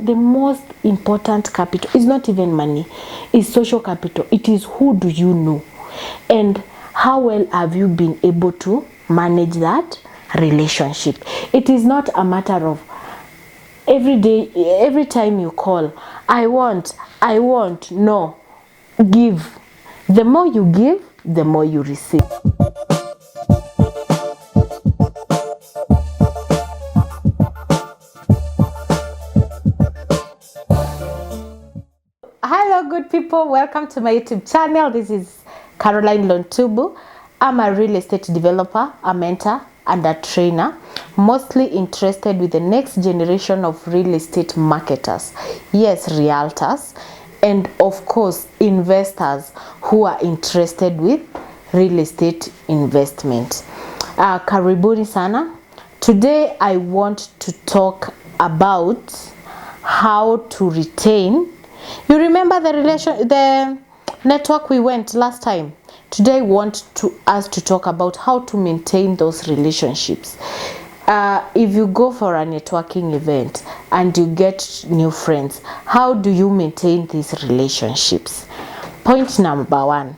the most important capital is not even money, it's social capital. It is who do you know, and how well have you been able to manage that relationship. It is not a matter of every day, every time you call, I want, no. Give. The more you give, the more you receive. Hello good people, welcome to my YouTube channel. This is Caroline Lontubu. I'm a real estate developer, a mentor and a trainer, mostly interested with the next generation of real estate marketers, yes, realtors, and of course investors who are interested with real estate investment. Karibuni sana. Today I want to talk about how to retain. You remember the network we went last time? Today I want us to talk about how to maintain those relationships. If you go for a networking event and you get new friends, how do you maintain these relationships? Point number one.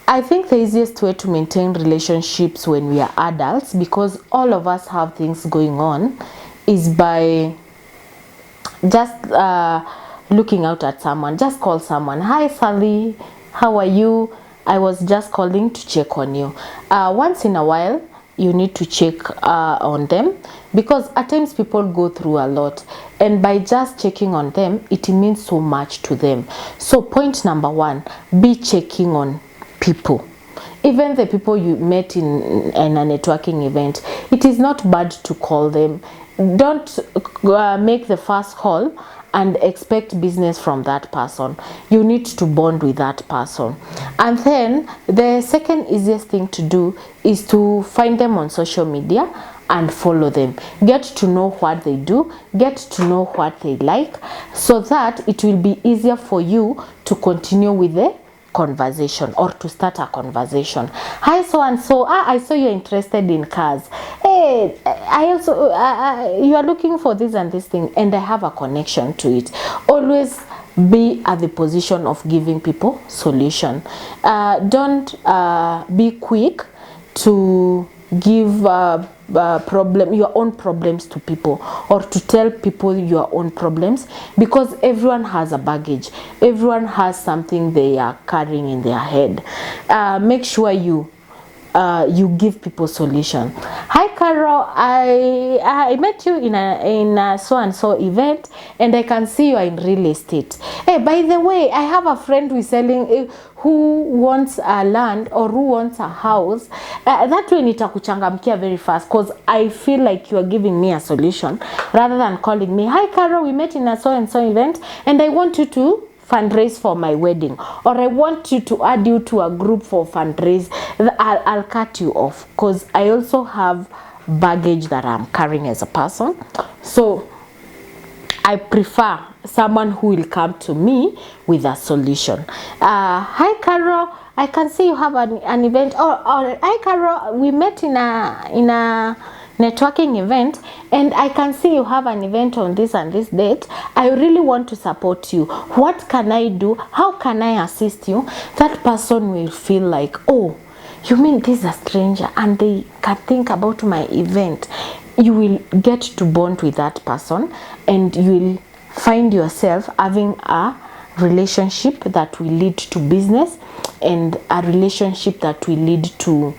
I think the easiest way to maintain relationships when we are adults, because all of us have things going on, is by just looking out at someone. Just call someone. Hi Sally, how are you? I was just calling to check on you. Once in a while you need to check on them, because at times people go through a lot, and by just checking on them, it means so much to them. So point number one, be checking on people. Even the people you met in a networking event, it is not bad to call them. Don't make the first call and expect business from that person. You need to bond with that person. And then the second easiest thing to do is to find them on social media and follow them. Get to know what they do, get to know what they like, so that it will be easier for you to continue with the conversation or to start a conversation. Hi so and so, I saw you're interested in cars. Hey, I also you are looking for this and this thing, and I have a connection to it. Always be at the position of giving people solution. Don't be quick to give your own problems to people, or to tell people your own problems, because everyone has a baggage. Everyone has something they are carrying in their head. Make sure you give people solution. Hi Carol, I met you in a so and so event, and I can see you are in real estate. Hey, by the way, I have a friend who is selling, who wants a land or who wants a house. That way nitakuchangamkia very fast, because I feel like you are giving me a solution rather than calling me. Hi Carol, we met in a so and so event, and I want you to fundraise for my wedding, or I want you to add you to a group for fundraise. I'll cut you off, because I also have baggage that I'm carrying as a person. So I prefer someone who will come to me with a solution. Hi Carol, I can see you have an event. Or hi Carol, we met in a networking event, and I can see you have an event on this and this date. I really want to support you. What can I do? How can I assist you? That person will feel like, oh, you mean this is a stranger and they can think about my event. You will get to bond with that person, and you will find yourself having a relationship that will lead to business, and a relationship that will lead to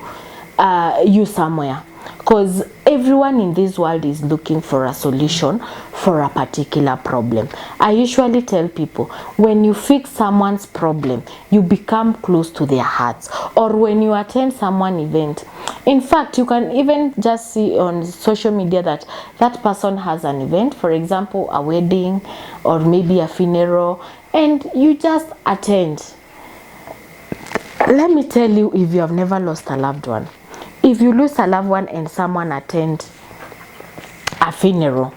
you somewhere. Because everyone in this world is looking for a solution for a particular problem. I usually tell people, when you fix someone's problem, you become close to their hearts. Or when you attend someone's event, in fact, you can even just see on social media that that person has an event, for example, a wedding or maybe a funeral, and you just attend. Let me tell you, if you have never lost a loved one, if you lose a loved one and someone attends a funeral,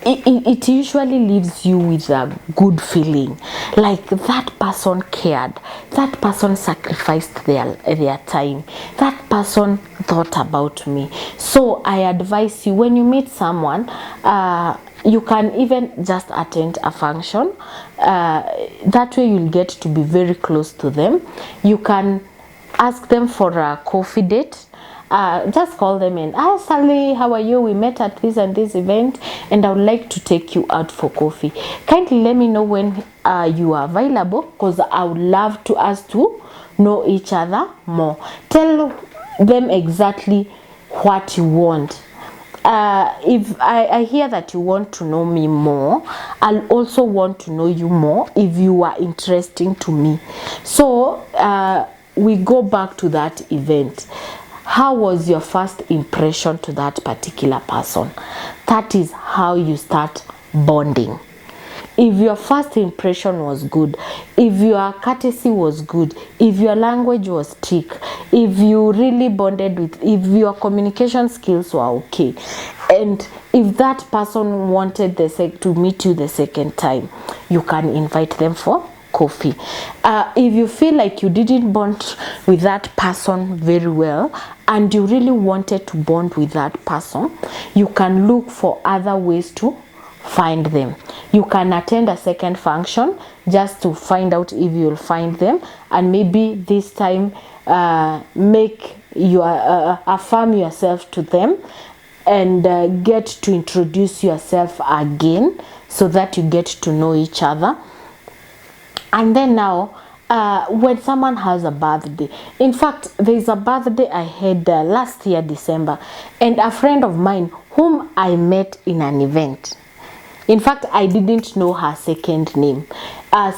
it usually leaves you with a good feeling, like that person cared, that person sacrificed their time, that person thought about me. So I advise you, when you meet someone, You can even just attend a function. That way you'll get to be very close to them. You can ask them for a coffee date. Just call them and, hi Sally, how are you? We met at this and this event and I would like to take you out for coffee. Kindly let me know when you are available, because I would love to us to know each other more. Tell them exactly what you want. If I hear that you want to know me more, I'll also want to know you more if you are interesting to me. So we go back to that event. How was your first impression to that particular person? That is how you start bonding. If your first impression was good, if your courtesy was good, if your language was thick, if you really bonded with, if your communication skills were okay, and if that person wanted to meet you the second time, you can invite them for coffee. If you feel like you didn't bond with that person very well and you really wanted to bond with that person, you can look for other ways to find them. You can attend a second function just to find out if you'll find them, and maybe this time make your affirm yourself to them and get to introduce yourself again, so that you get to know each other. And then now when someone has a birthday, in fact there's a birthday I had last year December, and a friend of mine whom I met in an event, in fact I didn't know her second name,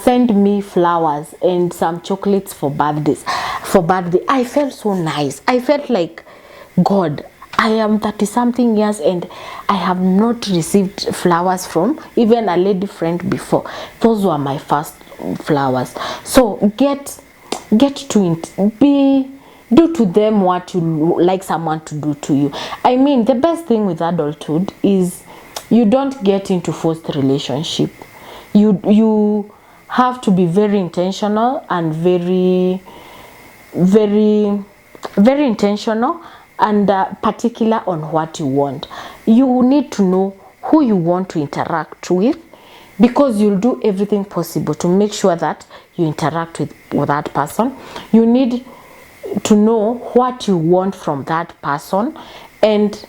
sent me flowers and some chocolates for birthday. I felt so nice. I felt like, God, I am 30 something years and I have not received flowers from even a lady friend before. Those were my first flowers. So get to do to them what you like someone to do to you. I mean, the best thing with adulthood is you don't get into forced relationship. You have to be very intentional and very intentional and particular on what you want. You need to know who you want to interact with, because you'll do everything possible to make sure that you interact with that person. You need to know what you want from that person, and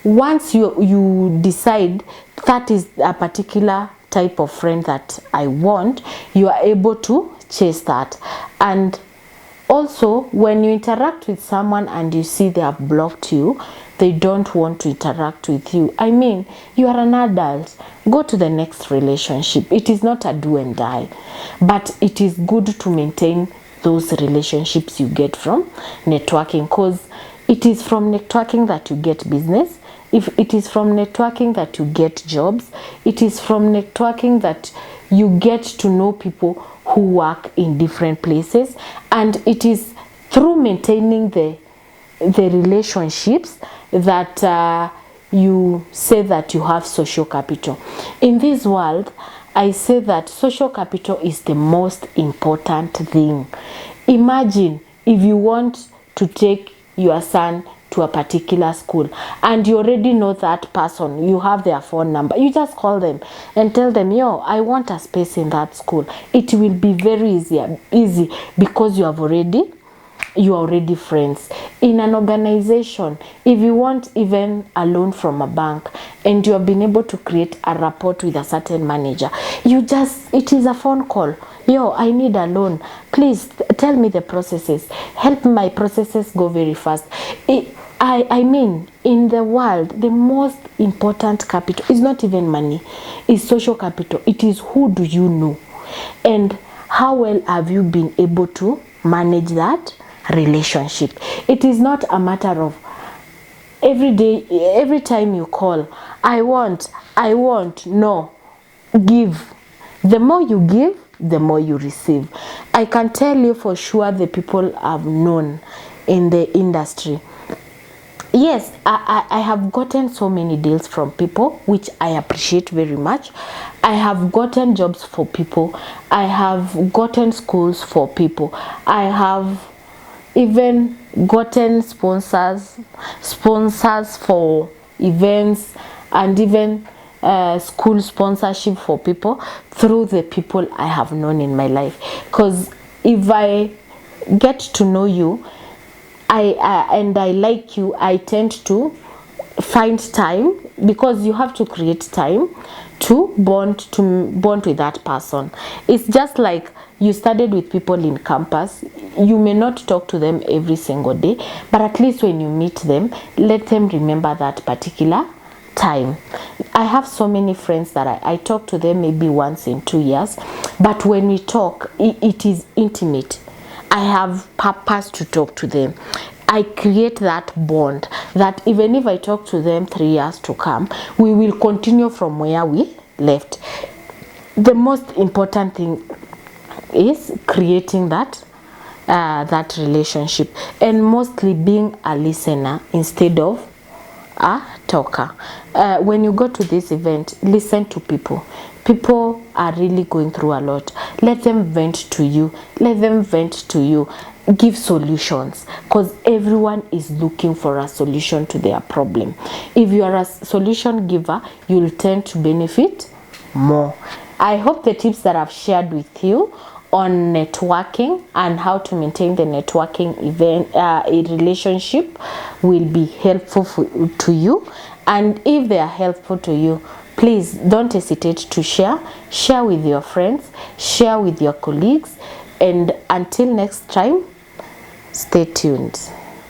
once you decide that is a particular type of friend that I want, you are able to chase that. And also, when you interact with someone and you see they have blocked you, they don't want to interact with you, I mean, you are an adult. Go to the next relationship. It is not a do and die, but it is good to maintain those relationships you get from networking, because it is from networking that you get business. If it is from networking that you get jobs, it is from networking that you get to know people who work in different places, and it is through maintaining the relationships that you say that you have social capital. In this world, I say that social capital is the most important thing. Imagine if you want to take your son to a particular school and you already know that person, you have their phone number, you just call them and tell them, yo, I want a space in that school. It will be very easy because you are already friends. In an organization, if you want even a loan from a bank and you have been able to create a rapport with a certain manager, it is a phone call. Yo, I need a loan. Please tell me the processes. Help my processes go very fast. I mean, in the world, the most important capital is not even money, it's social capital. It is who do you know and how well have you been able to manage that relationship. It is not a matter of every time you call, I want, no, give. The more you give, the more you receive. I can tell you for sure the people I've known in the industry. Yes, I have gotten so many deals from people, which I appreciate very much. I have gotten jobs for people. I have gotten schools for people. I have even gotten sponsors for events, and even school sponsorship for people through the people I have known in my life. Because if I get to know you, and I like you, I tend to find time, because you have to create time to bond with that person. It's just like you studied with people in campus. You may not talk to them every single day, but at least when you meet them, let them remember that particular time. I have so many friends that I talk to them maybe once in 2 years, but when we talk, it is intimate. I have purpose to talk to them. I create that bond that even if I talk to them 3 years to come, we will continue from where we left. The most important thing is creating that relationship, and mostly being a listener instead of a talker. When you go to this event, listen to people. People are really going through a lot. Let them vent to you. Let them vent to you. Give solutions, because everyone is looking for a solution to their problem. If you are a solution giver, you'll tend to benefit more. I hope the tips that I've shared with you on networking and how to maintain the networking event relationship will be helpful to you. And if they are helpful to you, please don't hesitate to share with your friends, share with your colleagues, and until next time, stay tuned.